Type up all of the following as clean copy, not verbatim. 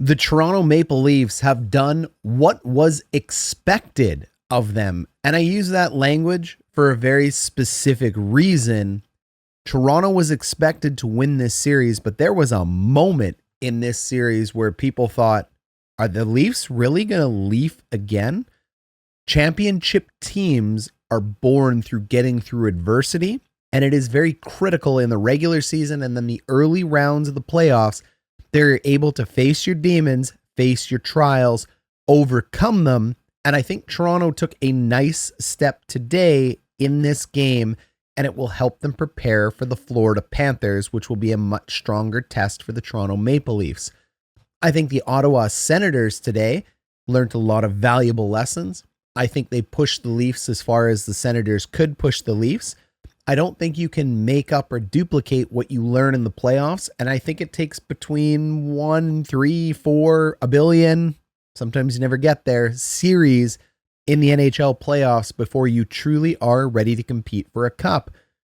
The Toronto Maple Leafs have done what was expected of them. And I use that language for a very specific reason. Toronto was expected to win this series, but there was a moment in this series where people thought, are the Leafs really going to leaf again? Championship teams are born through getting through adversity, and it is very critical in the regular season and then the early rounds of the playoffs. They're able to face your demons, face your trials, overcome them. And I think Toronto took a nice step today in this game, and it will help them prepare for the Florida Panthers, which will be a much stronger test for the Toronto Maple Leafs. I think the Ottawa Senators today learned a lot of valuable lessons. I think they pushed the Leafs as far as the Senators could push the Leafs. I don't think you can make up or duplicate what you learn in the playoffs. And I think it takes between 1, 3, 4, a billion, sometimes you never get there, series in the NHL playoffs before you truly are ready to compete for a cup.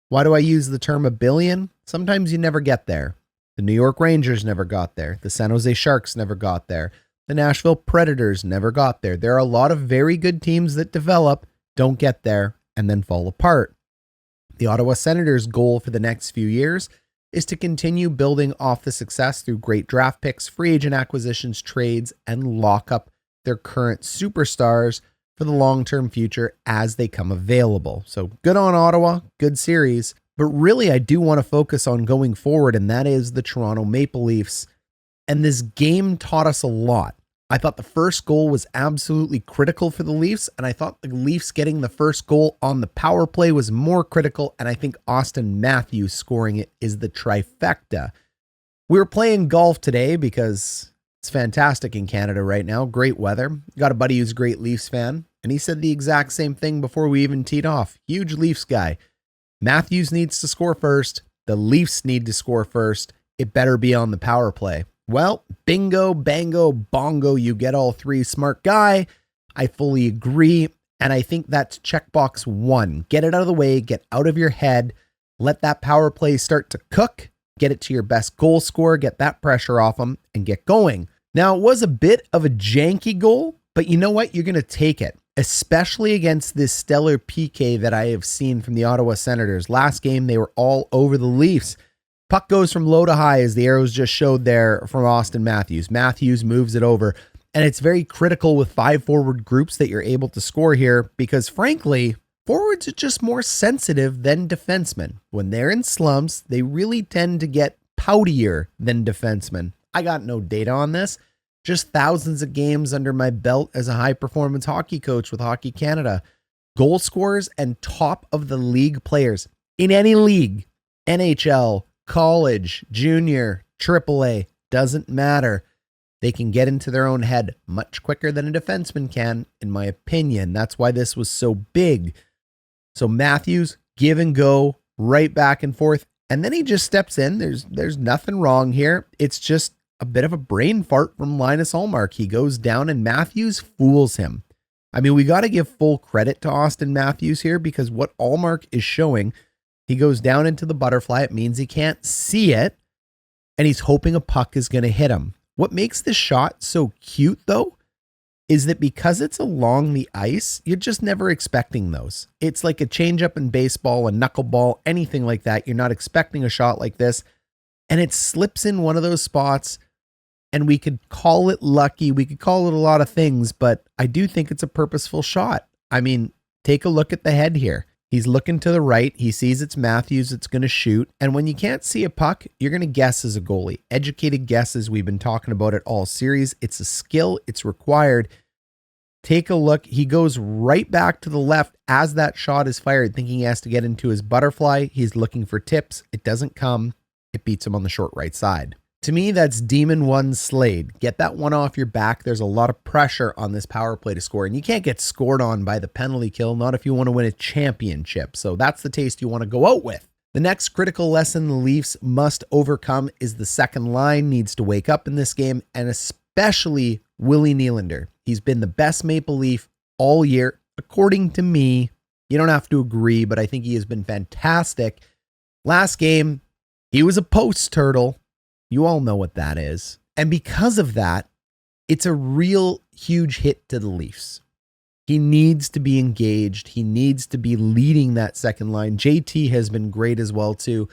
Why do I use the term a billion? Sometimes you never get there. The New York Rangers never got there. The San Jose Sharks never got there. The Nashville Predators never got there. There are a lot of very good teams that develop, don't get there, and then fall apart. The Ottawa Senators' goal for the next few years is to continue building off the success through great draft picks, free agent acquisitions, trades, and lock up their current superstars for the long-term future as they come available. So good on Ottawa, good series. But really, I do want to focus on going forward, and that is the Toronto Maple Leafs. And this game taught us a lot. I thought the first goal was absolutely critical for the Leafs, and I thought the Leafs getting the first goal on the power play was more critical, and I think Auston Matthews scoring it is the trifecta. We were playing golf today because it's fantastic in Canada right now, great weather. Got a buddy who's a great Leafs fan, and he said the exact same thing before we even teed off. Huge Leafs guy. Matthews needs to score first. The Leafs need to score first. It better be on the power play. Well, bingo, bango, bongo, you get all three. Smart guy. I fully agree. And I think that's checkbox 1. Get it out of the way. Get out of your head. Let that power play start to cook. Get it to your best goal scorer. Get that pressure off them and get going. Now, it was a bit of a janky goal, but you know what? You're going to take it, especially against this stellar PK that I have seen from the Ottawa Senators. Last game, they were all over the Leafs. Puck goes from low to high, as the arrows just showed there from Auston Matthews. Matthews moves it over, and it's very critical with 5 forward groups that you're able to score here because, frankly, forwards are just more sensitive than defensemen. When they're in slumps, they really tend to get poutier than defensemen. I got no data on this, just thousands of games under my belt as a high-performance hockey coach with Hockey Canada. Goal scorers and top of the league players in any league, NHL, college, junior, AAA, doesn't matter. They can get into their own head much quicker than a defenseman can, in my opinion. That's why this was so big. So Matthews, give and go, right back and forth. And then he just steps in. There's nothing wrong here. It's just a bit of a brain fart from Linus Ullmark. He goes down and Matthews fools him. I mean, we got to give full credit to Auston Matthews here because what Ullmark is showing, he goes down into the butterfly. It means he can't see it, and he's hoping a puck is going to hit him. What makes this shot so cute, though, is that because it's along the ice, you're just never expecting those. It's like a changeup in baseball, a knuckleball, anything like that. You're not expecting a shot like this, and it slips in one of those spots, and we could call it lucky. We could call it a lot of things, but I do think it's a purposeful shot. I mean, take a look at the head here. He's looking to the right. He sees it's Matthews. It's going to shoot. And when you can't see a puck, you're going to guess as a goalie. Educated guesses. We've been talking about it all series. It's a skill. It's required. Take a look. He goes right back to the left as that shot is fired, thinking he has to get into his butterfly. He's looking for tips. It doesn't come. It beats him on the short right side. To me, that's Demon 1 slayed. Get that one off your back. There's a lot of pressure on this power play to score, and you can't get scored on by the penalty kill, not if you want to win a championship. So that's the taste you want to go out with. The next critical lesson the Leafs must overcome is the second line needs to wake up in this game, and especially Willie Nylander. He's been the best Maple Leaf all year, according to me. You don't have to agree, but I think he has been fantastic. Last game, he was a post turtle. You all know what that is. And because of that, It's a real huge hit to the Leafs. He needs to be engaged. He needs to be leading that second line. JT has been great as well too.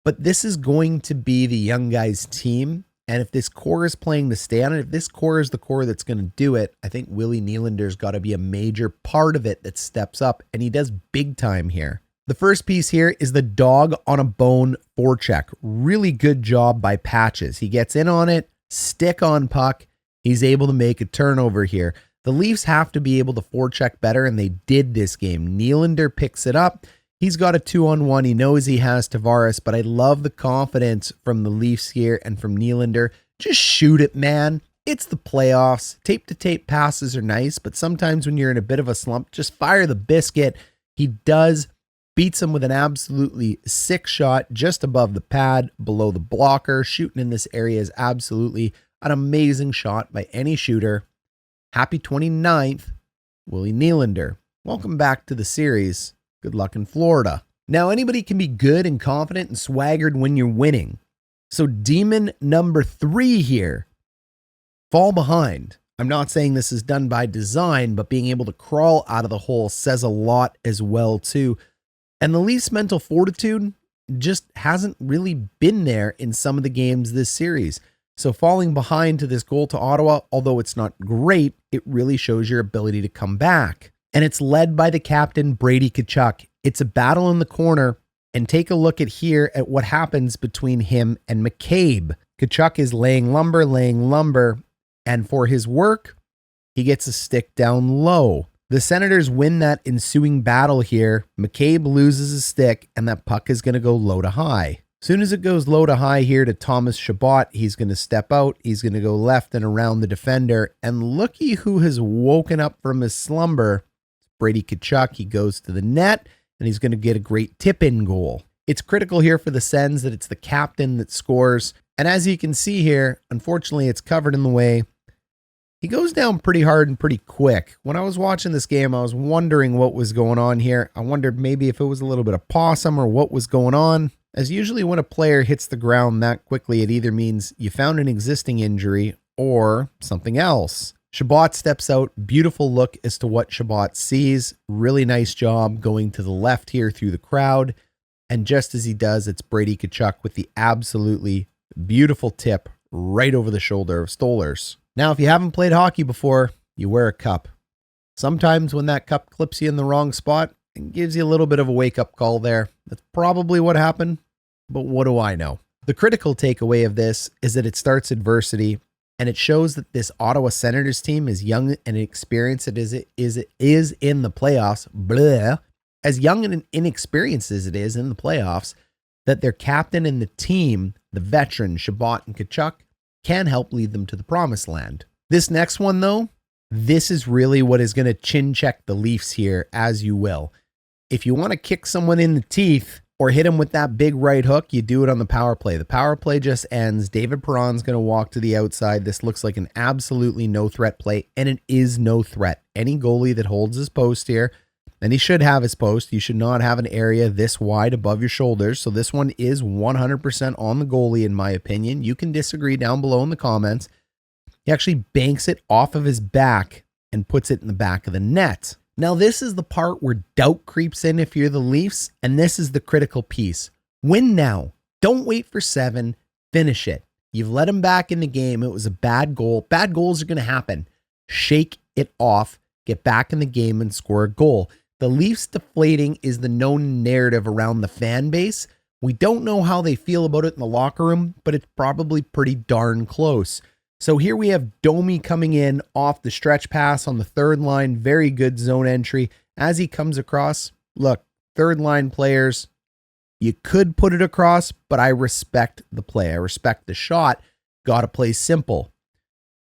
But this is going to be the young guys' team. And if this core is playing to stay on it, if this core is the core that's going to do it, I think Willie Nylander's got to be a major part of it that steps up. And he does big time here. The first piece here is the dog on a bone forecheck. Really good job by Patches. He gets in on it, stick on puck. He's able to make a turnover here. The Leafs have to be able to forecheck better, and they did this game. Nylander picks it up. He's got a 2-on-1. He knows he has Tavares, but I love the confidence from the Leafs here and from Nylander. Just shoot it, man. It's the playoffs. Tape-to-tape passes are nice, but sometimes when you're in a bit of a slump, just fire the biscuit. He does. Beats him with an absolutely sick shot just above the pad, below the blocker. Shooting in this area is absolutely an amazing shot by any shooter. Happy 29th, Willie Nylander. Welcome back to the series. Good luck in Florida. Now, anybody can be good and confident and swaggered when you're winning. So demon number 3 here. Fall behind. I'm not saying this is done by design, but being able to crawl out of the hole says a lot as well too. And the Leafs' mental fortitude just hasn't really been there in some of the games this series. So falling behind to this goal to Ottawa, although it's not great, it really shows your ability to come back. And it's led by the captain, Brady Tkachuk. It's a battle in the corner, and take a look at what happens between him and McCabe. Tkachuk is laying lumber, and for his work, he gets a stick down low. The Senators win that ensuing battle here. McCabe loses a stick, and that puck is going to go low to high. Soon as it goes low to high here to Thomas Chabot, he's going to step out. He's going to go left and around the defender. And looky who has woken up from his slumber. Brady Tkachuk. He goes to the net, and he's going to get a great tip-in goal. It's critical here for the Sens that it's the captain that scores. And as you can see here, unfortunately, it's covered in the way. He goes down pretty hard and pretty quick. When I was watching this game, I was wondering what was going on here. I wondered maybe if it was a little bit of possum or what was going on. As usually when a player hits the ground that quickly, it either means you found an existing injury or something else. Chabot steps out. Beautiful look as to what Chabot sees. Really nice job going to the left here through the crowd. And just as he does, it's Brady Tkachuk with the absolutely beautiful tip right over the shoulder of Stolarz. Now, if you haven't played hockey before, you wear a cup. Sometimes when that cup clips you in the wrong spot, it gives you a little bit of a wake-up call there. That's probably what happened, but what do I know? The critical takeaway of this is that it starts adversity, and it shows that this Ottawa Senators team is young and inexperienced as it is in the playoffs. Blah. As young and inexperienced as it is in the playoffs, that their captain and the team, the veteran Chabot and Tkachuk, can help lead them to the promised land. This next one, though, this is really what is going to chin check the Leafs here, as you will. If you want to kick someone in the teeth or hit him with that big right hook, you do it on the power play. The power play just ends. David Perron's going to walk to the outside. This looks like an absolutely no-threat play, and it is no threat. Any goalie that holds his post here, and he should have his post, you should not have an area this wide above your shoulders. So this one is 100% on the goalie, in my opinion. You can disagree down below in the comments. He actually banks it off of his back and puts it in the back of the net. Now, this is the part where doubt creeps in if you're the Leafs, and this is the critical piece. Win now. Don't wait for 7. Finish it. You've let him back in the game. It was a bad goal. Bad goals are going to happen. Shake it off. Get back in the game and score a goal. The Leafs deflating is the known narrative around the fan base. We don't know how they feel about it in the locker room, but it's probably pretty darn close. So here we have Domi coming in off the stretch pass on the third line. Very good zone entry. As he comes across, look, third line players, you could put it across, but I respect the play. I respect the shot. Got to play simple.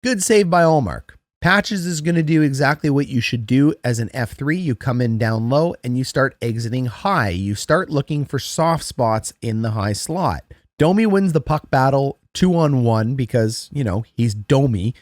Good save by Allmark. Patches is going to do exactly what you should do as an F3. You come in down low and you start exiting high. You start looking for soft spots in the high slot. Domi wins the puck battle 2-on-1 because, he's Domi.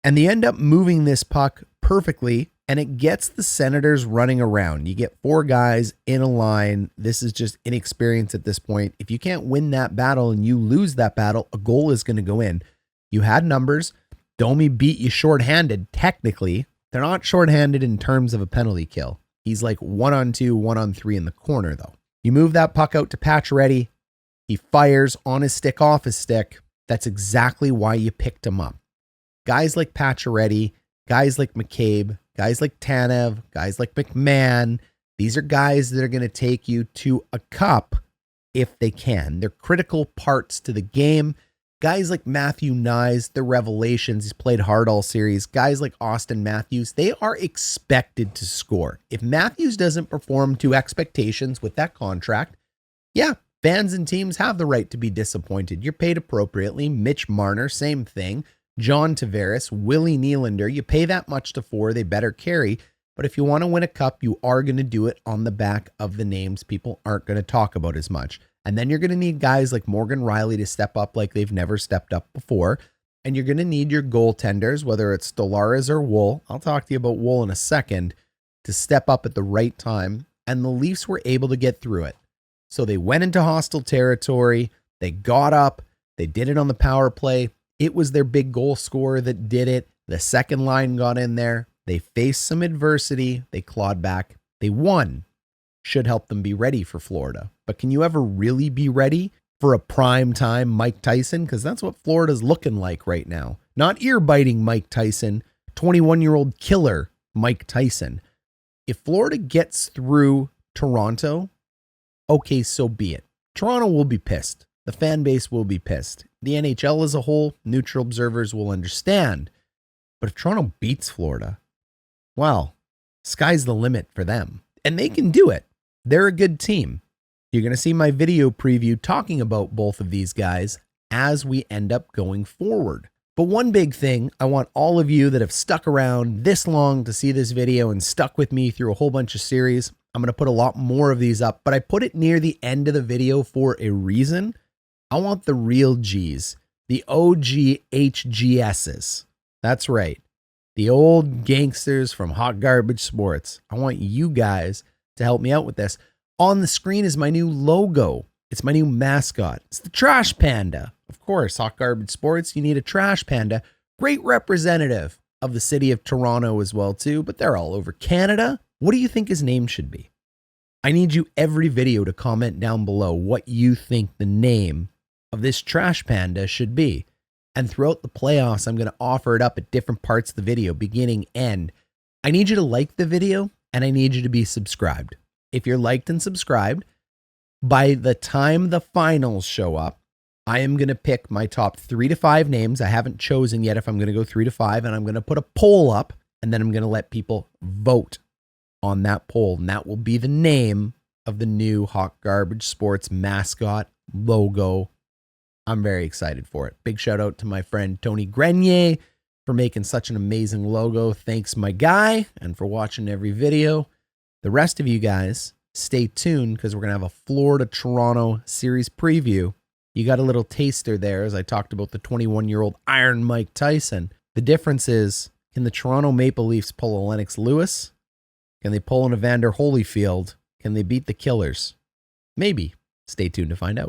And they end up moving this puck perfectly, and it gets the Senators running around. You get 4 guys in a line. This is just inexperience at this point. If you can't win that battle and you lose that battle, a goal is going to go in. You had numbers. Domi beat you shorthanded, technically. They're not shorthanded in terms of a penalty kill. He's like 1-on-2, 1-on-3 in the corner, though. You move that puck out to Pacioretty. He fires on his stick, off his stick. That's exactly why you picked him up. Guys like Pacioretty, guys like McCabe, guys like Tanev, guys like McMahon, these are guys that are going to take you to a cup if they can. They're critical parts to the game. Guys like Matthew Nyes, the revelations. He's played hard all series. Guys like Auston Matthews, they are expected to score. If Matthews doesn't perform to expectations with that contract, yeah, fans and teams have the right to be disappointed. You're paid appropriately. Mitch Marner, same thing. John Tavares, Willie Nylander, you pay that much to four, they better carry. But if you want to win a cup, you are going to do it on the back of the names people aren't going to talk about as much. And then you're going to need guys like Morgan Rielly to step up like they've never stepped up before. And you're going to need your goaltenders, whether it's Stellaris or Wool. I'll talk to you about Wool in a second, to step up at the right time. And the Leafs were able to get through it. So they went into hostile territory. They got up. They did it on the power play. It was their big goal scorer that did it. The second line got in there. They faced some adversity. They clawed back. They won. Should help them be ready for Florida. But can you ever really be ready for a prime time Mike Tyson? Because that's what Florida's looking like right now. Not ear-biting Mike Tyson, 21-year-old killer Mike Tyson. If Florida gets through Toronto, okay, so be it. Toronto will be pissed. The fan base will be pissed. The NHL as a whole, neutral observers will understand. But if Toronto beats Florida, well, sky's the limit for them. And they can do it. They're a good team. You're going to see my video preview talking about both of these guys as we end up going forward. But one big thing, I want all of you that have stuck around this long to see this video and stuck with me through a whole bunch of series, I'm going to put a lot more of these up, but I put it near the end of the video for a reason. I want the real G's, the OG HGSs. That's right. The old gangsters from Hot Garbage Sports. I want you guys to help me out with this. On the screen is my new logo. It's my new mascot. It's the Trash Panda. Of course, Hot Garbage Sports, you need a Trash Panda. Great representative of the city of Toronto as well too, but they're all over Canada. What do you think his name should be? I need you every video to comment down below what you think the name of this Trash Panda should be. And throughout the playoffs, I'm going to offer it up at different parts of the video, beginning, end. I need you to like the video and I need you to be subscribed. If you're liked and subscribed, by the time the finals show up, I am going to pick my top 3 to 5 names. I haven't chosen yet if I'm going to go 3 to 5, and I'm going to put a poll up, and then I'm going to let people vote on that poll. And that will be the name of the new Hot Garbage Sports mascot logo. I'm very excited for it. Big shout out to my friend Tony Grenier for making such an amazing logo. Thanks, my guy, and for watching every video. The rest of you guys, stay tuned because we're going to have a Florida-Toronto series preview. You got a little taster there as I talked about the 21-year-old Iron Mike Tyson. The difference is, can the Toronto Maple Leafs pull a Lennox Lewis? Can they pull an Evander Holyfield? Can they beat the Killers? Maybe. Stay tuned to find out.